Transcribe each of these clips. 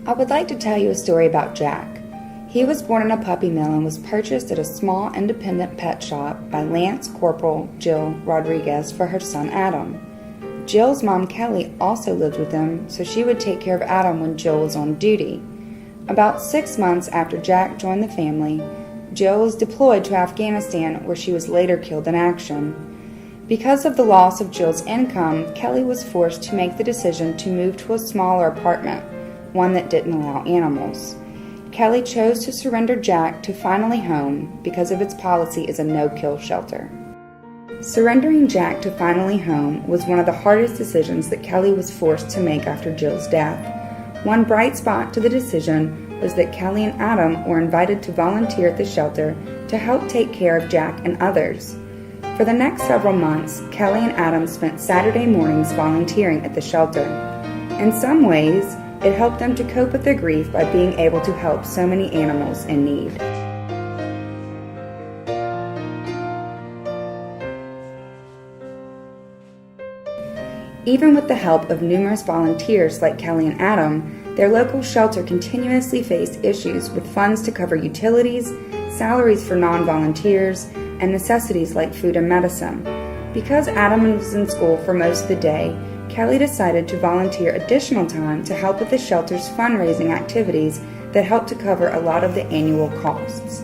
I would like to tell you a story about Jack. He was born in a puppy mill and was purchased at a small independent pet shop by Lance Corporal Jill Rodriguez for her son Adam. Jill's mom Kelly also lived with them, so she would take care of Adam when Jill was on duty. About 6 months after Jack joined the family, Jill was deployed to Afghanistan, where she was later killed in action. Because of the loss of Jill's income, Kelly was forced to make the decision to move to a smaller apartment, one that didn't allow animals. Kelly chose to surrender Jack to Finally Home because of its policy as a no-kill shelter. Surrendering Jack to Finally Home was one of the hardest decisions that Kelly was forced to make after Jill's death. One bright spot to the decision was that Kelly and Adam were invited to volunteer at the shelter to help take care of Jack and others. For the next several months, Kelly and Adam spent Saturday mornings volunteering at the shelter. In some ways, it helped them to cope with their grief by being able to help so many animals in need. Even with the help of numerous volunteers like Kelly and Adam, their local shelter continuously faced issues with funds to cover utilities, salaries for non-volunteers, and necessities like food and medicine. Because Adam was in school for most of the day, Kelly decided to volunteer additional time to help with the shelter's fundraising activities that helped to cover a lot of the annual costs.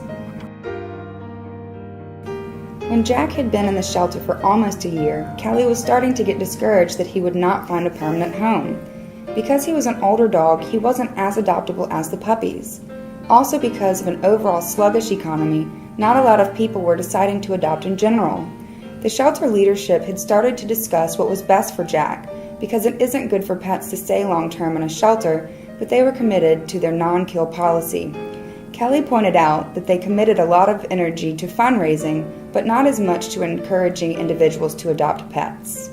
When Jack had been in the shelter for almost a year, Kelly was starting to get discouraged that he would not find a permanent home. Because he was an older dog, he wasn't as adoptable as the puppies. Also because of an overall sluggish economy, not a lot of people were deciding to adopt in general. The shelter leadership had started to discuss what was best for Jack, because it isn't good for pets to stay long-term in a shelter, but they were committed to their non-kill policy. Kelly pointed out that they committed a lot of energy to fundraising, but not as much to encouraging individuals to adopt pets.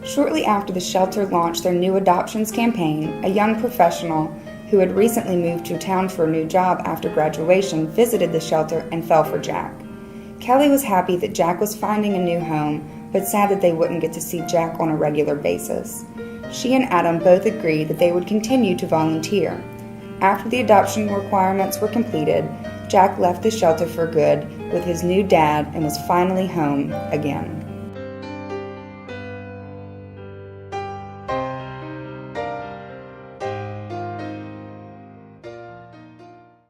Shortly after the shelter launched their new adoptions campaign, a young professional who had recently moved to town for a new job after graduation visited the shelter and fell for Jack. Kelly was happy that Jack was finding a new home, but sad that they wouldn't get to see Jack on a regular basis. She and Adam both agreed that they would continue to volunteer. After the adoption requirements were completed, Jack left the shelter for good with his new dad and was finally home again.